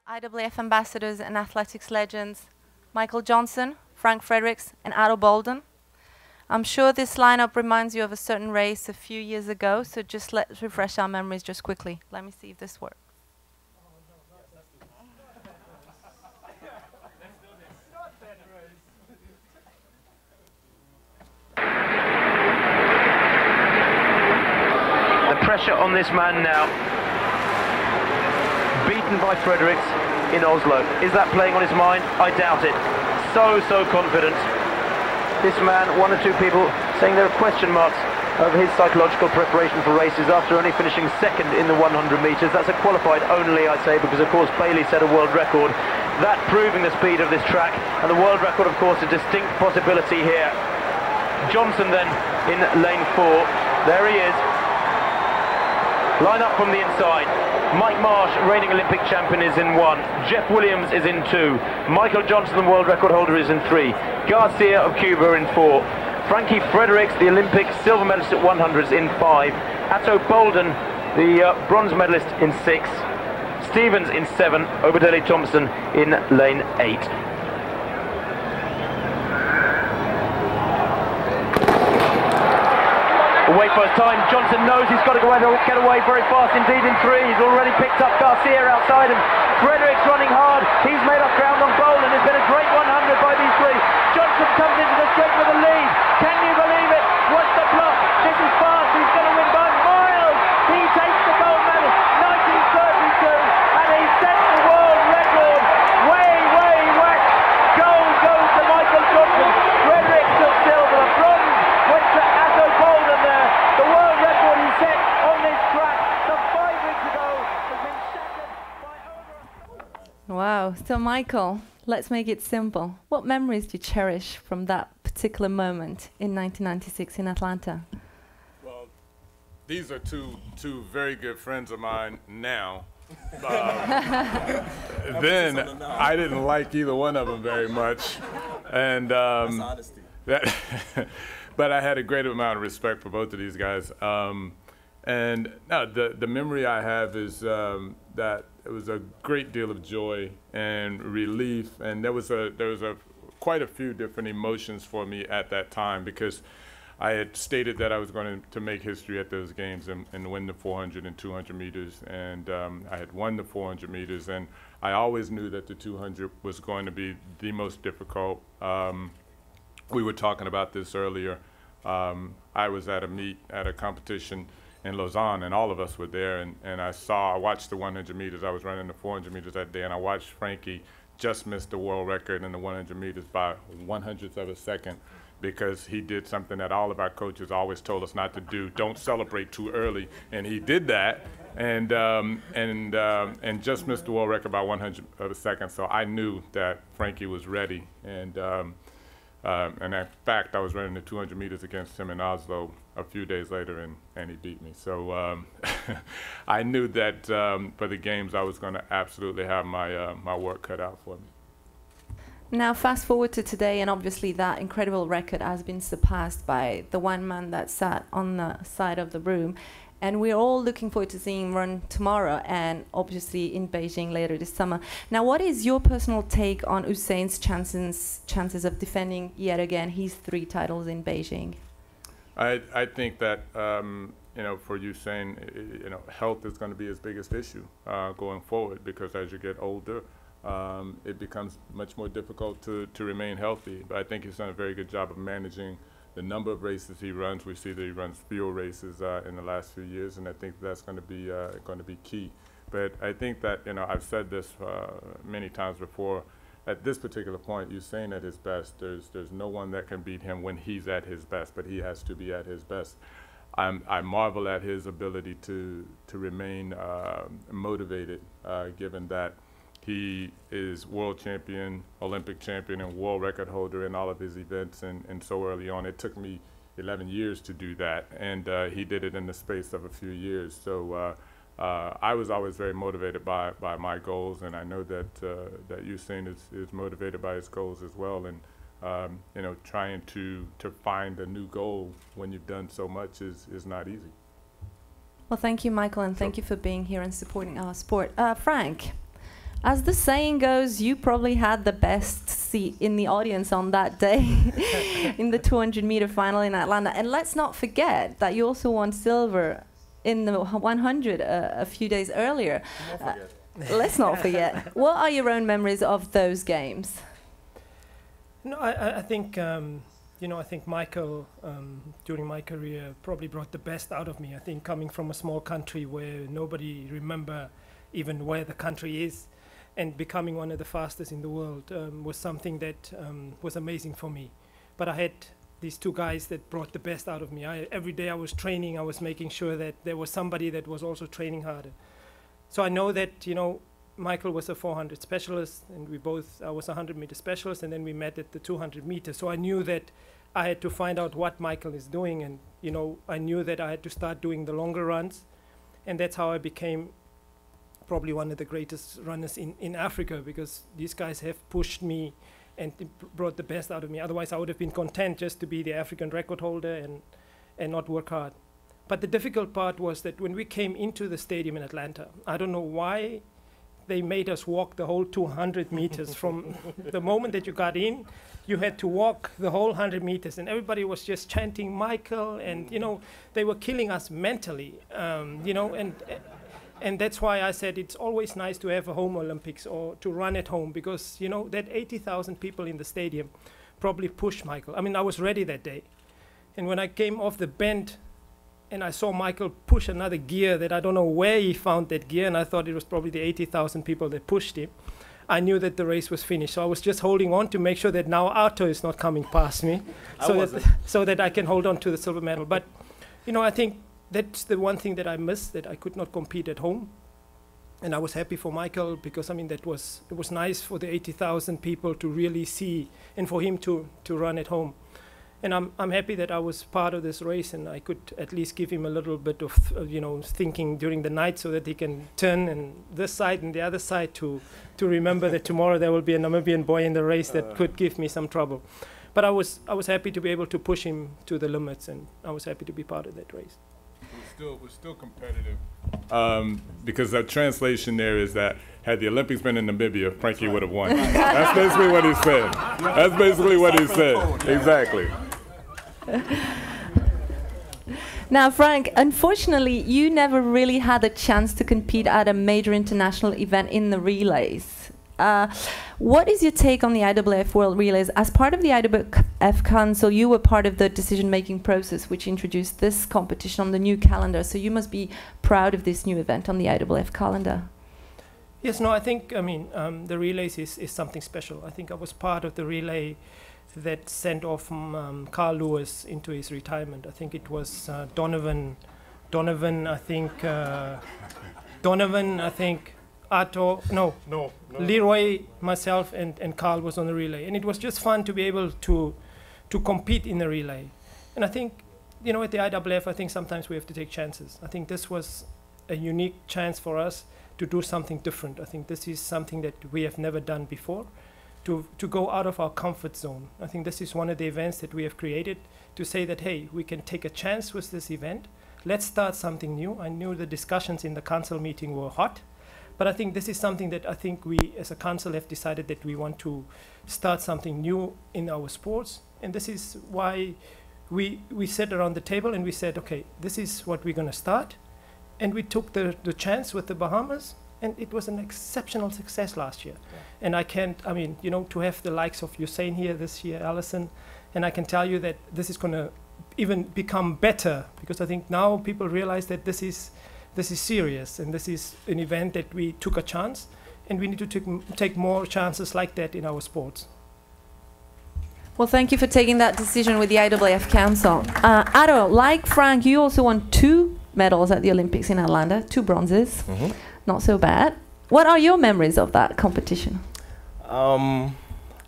IAAF ambassadors and athletics legends, Michael Johnson, Frank Fredericks, and Otto Bolden. I'm sure this lineup reminds you of a certain race a few years ago, so just let's refresh our memories just quickly. Let me see if this works. The pressure on this man now. Beaten by Fredericks in Oslo. Is that playing on his mind? I doubt it. So confident. This man, one or two people saying there are question marks over his psychological preparation for races after only finishing second in the 100 metres. That's a qualified only, I'd say, because of course Bailey set a world record. That proving the speed of this track, and the world record, of course, a distinct possibility here. Johnson then in lane 4. There he is. Line up from the inside. Mike Marsh, reigning Olympic champion, is in 1. Jeff Williams is in 2. Michael Johnson, the world record holder, is in 3. Garcia of Cuba in 4. Frankie Fredericks, the Olympic silver medalist at 100s, in 5. Atto Bolden, the bronze medalist, in 6. Stevens in 7. Obadele Thompson in lane 8. Away first time. Johnson knows he's got to get away very fast indeed in 3. He's already picked up Garcia outside him. Fredericks running hard. He's made up ground on Bolden. It's been a great 100 by these 3. Johnson comes into the straight with a lead. Can you believe it? What's the plot? This is fast. He's going to win by miles. He takes the gold medal. 1932. And he sets the world record. Way west. Gold goes to Michael Johnson. Fredericks took silver. Bronze went to Atto Bolden there. The world record he set on this track some 5 weeks ago has been shattered by over... Wow. So Michael, let's make it simple. What memories do you cherish from that particular moment in 1996 in Atlanta? Well, these are two very good friends of mine now. Then I didn't like either one of them very much, and that's honesty. But I had a great amount of respect for both of these guys. And no, the memory I have is that it was a great deal of joy and relief, and there was quite a few different emotions for me at that time, because I had stated that I was going to make history at those games and win the 400 and 200 meters, and I had won the 400 meters, and I always knew that the 200 was going to be the most difficult. We were talking about this earlier. I was at a meet, at a competition in Lausanne, and all of us were there, and I watched the 100 meters. I was running the 400 meters that day, and I watched Frankie just miss the world record in the 100 meters by 1/100th of a second, because he did something that all of our coaches always told us not to do. Don't celebrate too early, and he did that, and just missed the world record by 1/100th of a second. So I knew that Frankie was ready, and in fact, I was running the 200 meters against him in Oslo a few days later, and he beat me. So I knew that for the games, I was going to absolutely have my work cut out for me. Now, fast forward to today, and obviously that incredible record has been surpassed by the one man that sat on the side of the room. And we're all looking forward to seeing him run tomorrow and obviously in Beijing later this summer. Now, what is your personal take on Usain's chances of defending yet again his 3 titles in Beijing? I think that, for Usain, health is going to be his biggest issue going forward, because as you get older, it becomes much more difficult to remain healthy. But I think he's done a very good job of managing the number of races he runs. We see that he runs fewer races in the last few years, and I think that's going to be key. But I think that, I've said this many times before. At this particular point, Usain at his best, there's no one that can beat him when he's at his best, but he has to be at his best. I marvel at his ability to remain motivated, given that he is world champion, Olympic champion, and world record holder in all of his events, and so early on. It took me 11 years to do that, and he did it in the space of a few years. So I was always very motivated by my goals, and I know that Usain is motivated by his goals as well. And trying to find a new goal when you've done so much is not easy. Well, thank you, Michael, and thank you for being here and supporting our sport. Frank, As the saying goes, you probably had the best seat in the audience on that day in the 200-meter final in Atlanta. And let's not forget that you also won silver in the 100 a few days earlier. Let's not forget. What are your own memories of those games? No, I think, you know, I think Michael, during my career, probably brought the best out of me. I think coming from a small country where nobody remember even where the country is, and becoming one of the fastest in the world was something that was amazing for me. But I had these two guys that brought the best out of me. Every day I was training, I was making sure that there was somebody that was also training harder. So I know that, you know, Michael was a 400 specialist, and I was a 100-meter specialist, and then we met at the 200 meters. So I knew that I had to find out what Michael is doing, and, you know, I knew that I had to start doing the longer runs, and that's how I became probably one of the greatest runners in Africa, because these guys have pushed me and brought the best out of me. Otherwise, I would have been content just to be the African record holder and not work hard. But the difficult part was that when we came into the stadium in Atlanta, I don't know why they made us walk the whole 200 meters. From the moment that you got in, you had to walk the whole 100 meters, and everybody was just chanting Michael, and, you know, they were killing us mentally, you know, and that's why I said it's always nice to have a home Olympics or to run at home, because, you know, that 80,000 people in the stadium probably pushed Michael. I mean, I was ready that day. And when I came off the bend and I saw Michael push another gear that I don't know where he found that gear, and I thought it was probably the 80,000 people that pushed him, I knew that the race was finished. So I was just holding on to make sure that now Arto is not coming past me, so that I can hold on to the silver medal. But, you know, I think that's the one thing that I missed, that I could not compete at home. And I was happy for Michael, because, I mean, it was nice for the 80,000 people to really see, and for him to run at home. And I'm happy that I was part of this race, and I could at least give him a little bit of, you know, thinking during the night, so that he can turn and this side and the other side to remember that tomorrow there will be a Namibian boy in the race that could give me some trouble. But I was happy to be able to push him to the limits, and I was happy to be part of that race. We're still competitive, because the translation there is that had the Olympics been in Namibia, Frankie would have won. That's basically what he said. That's basically what he said. Exactly. Now, Frank, unfortunately, you never really had a chance to compete at a major international event in the relays. What is your take on the IAAF World Relays? As part of the IAAF Council, you were part of the decision-making process which introduced this competition on the new calendar, so you must be proud of this new event on the IAAF calendar. Yes, no, I think, I mean, the relays is something special. I think I was part of the relay that sent off Carl Lewis into his retirement. I think it was Donovan, I think, Arto, no, Leroy, myself, and Carl was on the relay. And it was just fun to be able to compete in the relay. And I think, you know, at the IAAF, I think sometimes we have to take chances. I think this was a unique chance for us to do something different. I think this is something that we have never done before, to go out of our comfort zone. I think this is one of the events that we have created to say that, hey, we can take a chance with this event. Let's start something new. I knew the discussions in the council meeting were hot, but I think this is something that I think we as a council have decided that we want to start something new in our sports. And this is why we sat around the table and we said, okay, this is what we're going to start. And we took the chance with the Bahamas, and it was an exceptional success last year. Yeah. And I mean, you know, to have the likes of Usain here this year, Alison, and I can tell you that this is going to even become better, because I think now people realize that this is serious, and this is an event that we took a chance, and we need to take more chances like that in our sports. Well, thank you for taking that decision with the IAAF Council. Aro, like Frank, you also won 2 medals at the Olympics in Atlanta, 2 bronzes. Mm-hmm. Not so bad. What are your memories of that competition? I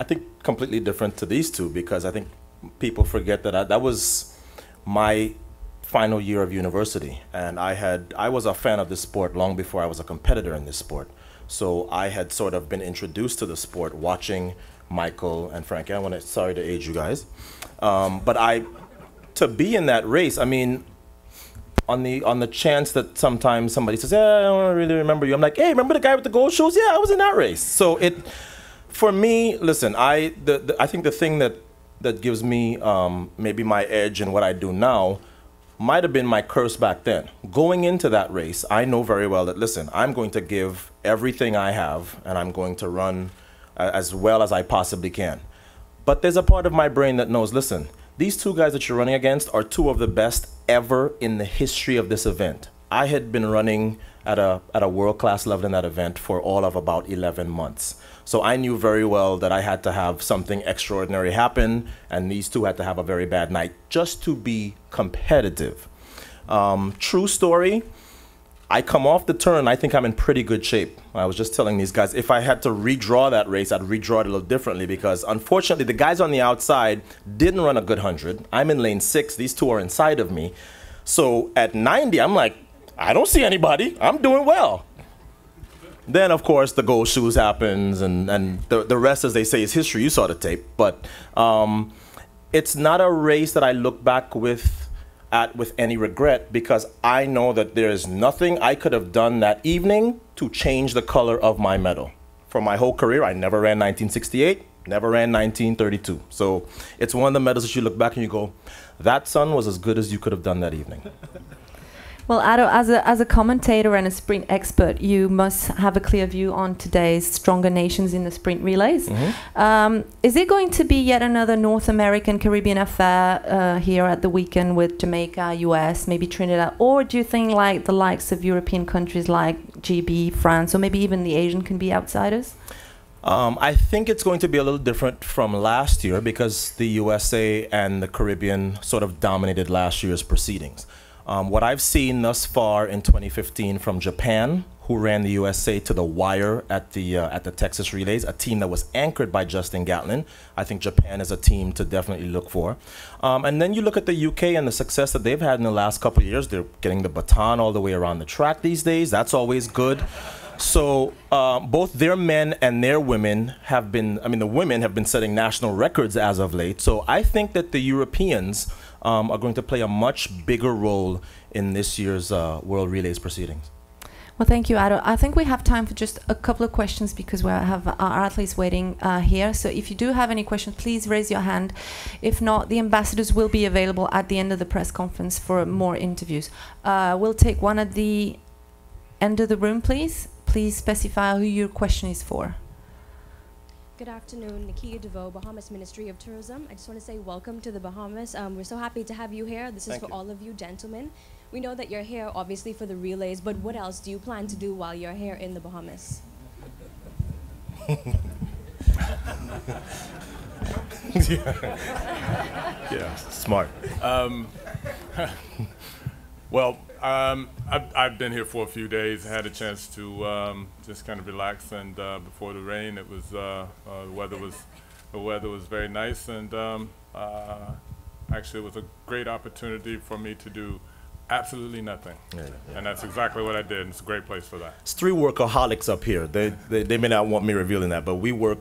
think completely different to these two, because I think people forget that that was my final year of university, and I was a fan of this sport long before I was a competitor in this sport. So I had sort of been introduced to the sport watching Michael and Frank. Sorry to age you guys, but to be in that race, I mean, on the chance that sometimes somebody says, "Yeah, I don't really remember you," I'm like, "Hey, remember the guy with the gold shoes? Yeah, I was in that race." So for me, listen, I think the thing that gives me maybe my edge in what I do now might have been my curse back then. Going into that race, I know very well that, listen, I'm going to give everything I have, and I'm going to run as well as I possibly can. But there's a part of my brain that knows, listen, these two guys that you're running against are two of the best ever in the history of this event. I had been running at a world-class level in that event for all of about 11 months. So I knew very well that I had to have something extraordinary happen, and these two had to have a very bad night just to be competitive. True story, I come off the turn, I think I'm in pretty good shape. I was just telling these guys, if I had to redraw that race, I'd redraw it a little differently, because unfortunately the guys on the outside didn't run a good 100. I'm in lane 6, these two are inside of me. So at 90, I'm like, I don't see anybody, I'm doing well. Then, of course, the gold shoes happens, and the rest, as they say, is history. You saw the tape. But it's not a race that I look back with any regret, because I know that there is nothing I could have done that evening to change the color of my medal. For my whole career, I never ran 1968, never ran 1932. So it's one of the medals that you look back and you go, that, son, was as good as you could have done that evening. Well, Ado, as a commentator and a sprint expert, you must have a clear view on today's stronger nations in the sprint relays. Mm-hmm. Is it going to be yet another North American Caribbean affair here at the weekend with Jamaica, US, maybe Trinidad? Or do you think like the likes of European countries like GB, France, or maybe even the Asian can be outsiders? I think it's going to be a little different from last year, because the USA and the Caribbean sort of dominated last year's proceedings. What I've seen thus far in 2015 from Japan, who ran the USA to the wire at the Texas Relays, a team that was anchored by Justin Gatlin. I think Japan is a team to definitely look for. And then you look at the UK and the success that they've had in the last couple of years. They're getting the baton all the way around the track these days. That's always good. So both their men and their women have been, the women have been setting national records as of late. So I think that the Europeans are going to play a much bigger role in this year's World Relays proceedings. Well, thank you, Ado. I think we have time for just a couple of questions, because we have our athletes waiting here. So if you do have any questions, please raise your hand. If not, the ambassadors will be available at the end of the press conference for more interviews. We'll take one at the end of the room, please. Please specify who your question is for. Good afternoon, Nakia DeVoe, Bahamas Ministry of Tourism. I just want to say welcome to the Bahamas. We're so happy to have you here. This is for all of you gentlemen. We know that you're here obviously for the relays, but what else do you plan to do while you're here in the Bahamas? Yeah, smart. Well, I've been here for a few days. Had a chance to just kind of relax, and before the rain, it was the weather was very nice, and actually it was a great opportunity for me to do absolutely nothing. Yeah. And that's exactly what I did, and it's a great place for that. It's 3 workaholics up here. They may not want me revealing that, but we're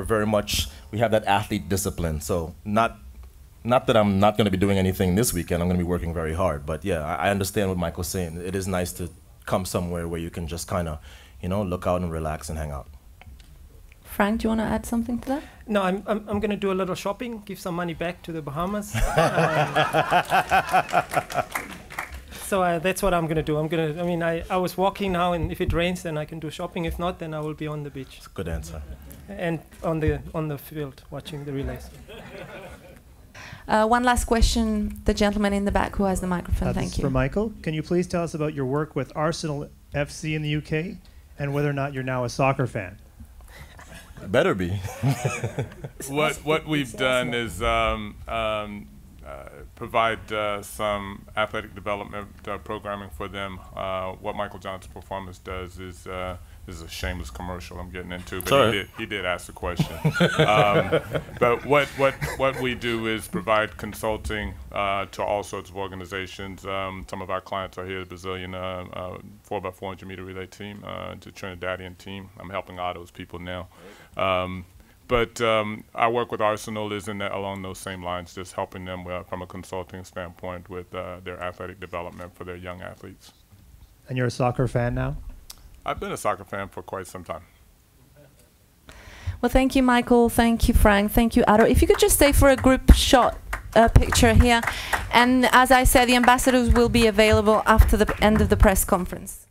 very much, we have that athlete discipline. So not that I'm not going to be doing anything this weekend. I'm going to be working very hard. But yeah, I understand what Michael's saying. It is nice to come somewhere where you can just kind of, look out and relax and hang out. Frank, do you want to add something to that? No, I'm going to do a little shopping, give some money back to the Bahamas. So that's what I'm going to do. I was walking now, and if it rains, then I can do shopping. If not, then I will be on the beach. That's a good answer. And on the field, watching the relays. One last question, the gentleman in the back who has the microphone. Thank you. For Michael, can you please tell us about your work with Arsenal FC in the UK, and whether or not you're now a soccer fan? Better be. What we've done is provide some athletic development programming for them. What Michael Johnson Performance does is this is a shameless commercial I'm getting into, but he did ask the question. But what we do is provide consulting to all sorts of organizations. Some of our clients are here, the Brazilian 4x400 meter relay team, the Trinidadian team. I'm helping all those people now. But our work with Arsenal is along those same lines, just helping them from a consulting standpoint with their athletic development for their young athletes. And you're a soccer fan now? I've been a soccer fan for quite some time. Well, thank you, Michael. Thank you, Frank. Thank you, Ado. If you could just stay for a group shot picture here. And as I said, the ambassadors will be available after the end of the press conference.